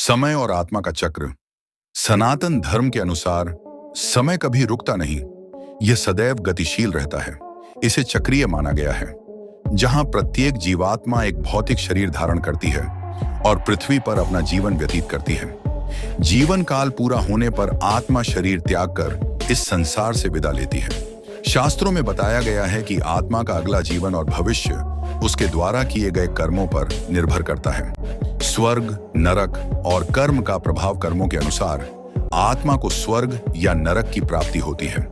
समय और आत्मा का चक्र। सनातन धर्म के अनुसार समय कभी रुकता नहीं, यह सदैव गतिशील रहता है। इसे चक्रीय माना गया है, जहां प्रत्येक जीवात्मा एक भौतिक शरीर धारण करती है और पृथ्वी पर अपना जीवन व्यतीत करती है। जीवन काल पूरा होने पर आत्मा शरीर त्याग कर इस संसार से विदा लेती है। शास्त्रों में बताया गया है कि आत्मा का अगला जीवन और भविष्य उसके द्वारा किए गए कर्मों पर निर्भर करता है। स्वर्ग, नरक और कर्म का प्रभाव कर्मों के अनुसार आत्मा को स्वर्ग या नरक की प्राप्ति होती है।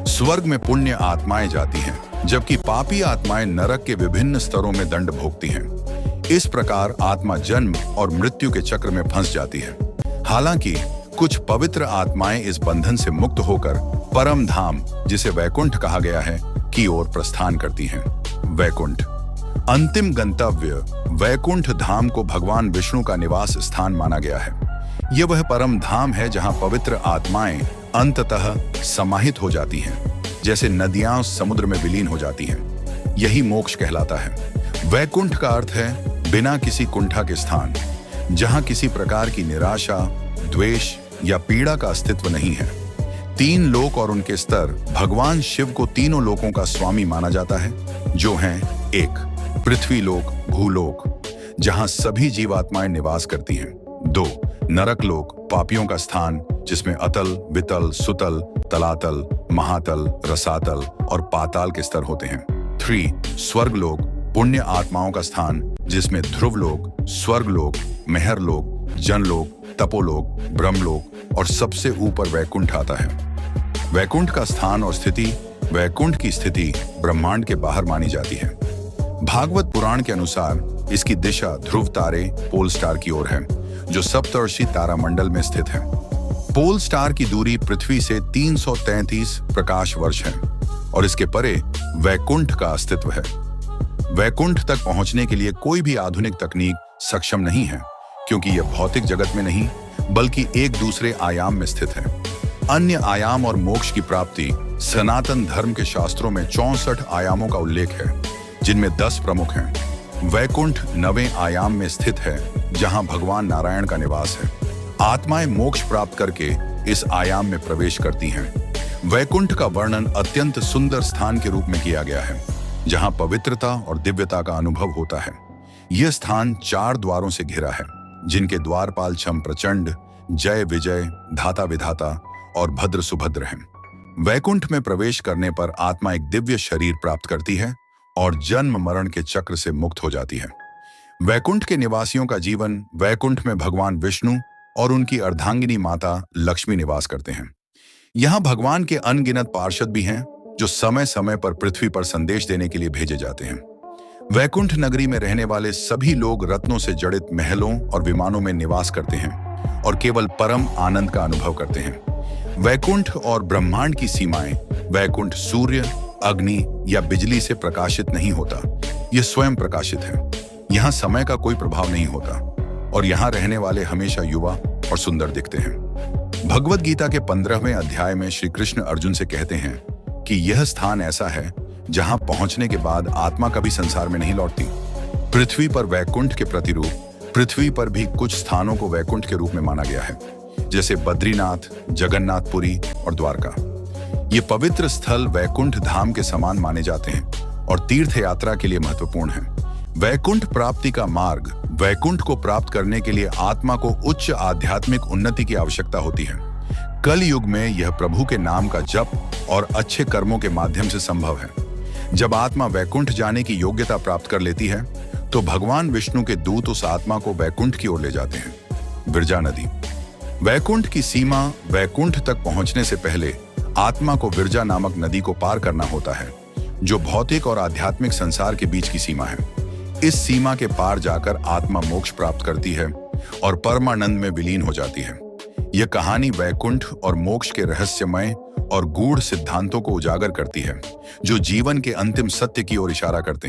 स्वर्ग में पुण्य आत्माएं जाती हैं, जबकि पापी आत्माएं नरक के विभिन्न स्तरों में दंड भोगती हैं। इस प्रकार आत्मा जन्म और मृत्यु के चक्र में फंस जाती है। हालांकि कुछ पवित्र आत्माएं इस बंधन से मुक्त होकर परम धाम, जिसे वैकुंठ कहा गया है, की ओर प्रस्थान करती हैं। वैकुंठ अंतिम गंतव्य। वैकुंठ धाम को भगवान विष्णु का निवास स्थान माना गया है। यह वह परम धाम है जहां पवित्र आत्माएं अंततः समाहित हो जाती हैं, जैसे नदियां समुद्र में विलीन हो जाती हैं। यही मोक्ष कहलाता है। वैकुंठ का अर्थ है बिना किसी कुंठा के स्थान, जहां किसी प्रकार की निराशा, द्वेष या पीड़ा का अस्तित्व नहीं है। तीन लोक और उनके स्तर। भगवान शिव को तीनों लोकों का स्वामी माना जाता है, जो हैं: 1. पृथ्वी लोक, भूलोक, जहां सभी जीवात्माएं निवास करती हैं। 2. नरक लोक, पापियों का स्थान, जिसमें अतल, वितल, सुतल, तलातल, महातल, रसातल और पाताल के स्तर होते हैं। 3. स्वर्ग लोक, पुण्य आत्माओं का स्थान, जिसमें ध्रुव लोक, स्वर्ग लोक, मेहर लोक, जनलोक, तपोलोक, ब्रह्मलोक और सबसे ऊपर वैकुंठ आता है। वैकुंठ का स्थान और स्थिति। वैकुंठ की स्थिति ब्रह्मांड के बाहर मानी जाती है। भागवत पुराण के अनुसार इसकी दिशा ध्रुव तारे, पोल स्टार की ओर है, जो सप्तर्षि तारामंडल में स्थित है। पोल स्टार की दूरी पृथ्वी से 333 प्रकाश वर्ष है और इसके परे वैकुंठ का अस्तित्व है। वैकुंठ तक पहुंचने के लिए कोई भी आधुनिक तकनीक सक्षम नहीं है, क्योंकि यह भौतिक जगत में नहीं बल्कि एक दूसरे आयाम में स्थित है। अन्य आयाम और मोक्ष की प्राप्ति। सनातन धर्म के शास्त्रों में 64 आयामों का उल्लेख है, जिनमें 10 प्रमुख हैं। वैकुंठ 9वें आयाम में स्थित है, जहां भगवान नारायण का निवास है। आत्माएं मोक्ष प्राप्त करके इस आयाम में प्रवेश करती हैं। वैकुंठ का वर्णन अत्यंत सुंदर स्थान के रूप में किया गया है, जहां पवित्रता और दिव्यता का अनुभव होता है। यह स्थान 4 द्वारों से घिरा है, जिनके द्वारपाल छम प्रचंड, जय विजय, धाता विधाता और भद्र सुभद्र हैं। वैकुंठ में प्रवेश करने पर आत्मा एक दिव्य शरीर प्राप्त करती है और जन्म मरण के चक्र से मुक्त हो जाती है। वैकुंठ के निवासियों का जीवन। वैकुंठ में भगवान विष्णु और उनकी अर्धांगिनी माता लक्ष्मी निवास करते हैं। यहाँ भगवान के अनगिनत पार्षद भी हैं, जो समय समय पर पृथ्वी पर संदेश देने के लिए भेजे जाते हैं। वैकुंठ नगरी में रहने वाले सभी लोग रत्नों से जड़ित महलों और विमानों में निवास करते हैं और केवल परम आनंद का अनुभव करते हैं। वैकुंठ और ब्रह्मांड की सीमाएं। वैकुंठ सूर्य, अग्नि या बिजली से प्रकाशित नहीं होता, यह स्वयं प्रकाशित है। यहाँ समय का कोई प्रभाव नहीं होता और यहाँ रहने वाले हमेशा युवा और सुंदर दिखते हैं। भगवद गीता के 15वें अध्याय में श्री कृष्ण अर्जुन से कहते हैं कि यह स्थान ऐसा है जहाँ पहुंचने के बाद आत्मा कभी संसार में नहीं लौटती। पृथ्वी पर वैकुंठ के प्रतिरूप। पृथ्वी पर भी कुछ स्थानों को वैकुंठ के रूप में माना गया है, जैसे बद्रीनाथ, जगन्नाथपुरी और द्वारका। ये पवित्र स्थल वैकुंठ धाम के समान माने जाते हैं और तीर्थ यात्रा के लिए महत्वपूर्ण है। वैकुंठ प्राप्ति का मार्ग। वैकुंठ को प्राप्त करने के लिए आत्मा को उच्च आध्यात्मिक उन्नति की आवश्यकता होती है। कल युग में यह प्रभु के नाम का जप और अच्छे कर्मों के माध्यम से संभव है। जब आत्मा वैकुंठ जाने की योग्यता प्राप्त कर लेती है, तो भगवान विष्णु के दूत उस आत्मा को वैकुंठ की ओर ले जाते हैं। विरजा नदी। वैकुंठ की सीमा। वैकुंठ तक पहुंचने से पहले आत्मा को विरजा नामक नदी को पार करना होता है, जो भौतिक और आध्यात्मिक संसार के बीच की सीमा है। इस सीमा के पार जाकर आत्मा मोक्ष प्राप्त करती है और परमानंद में विलीन हो जाती है। यह कहानी वैकुंठ और मोक्ष के रहस्यमय और गूढ़ सिद्धांतों को उजागर करती है, जो जीवन के अंतिम सत्य की ओर इशारा करते हैं।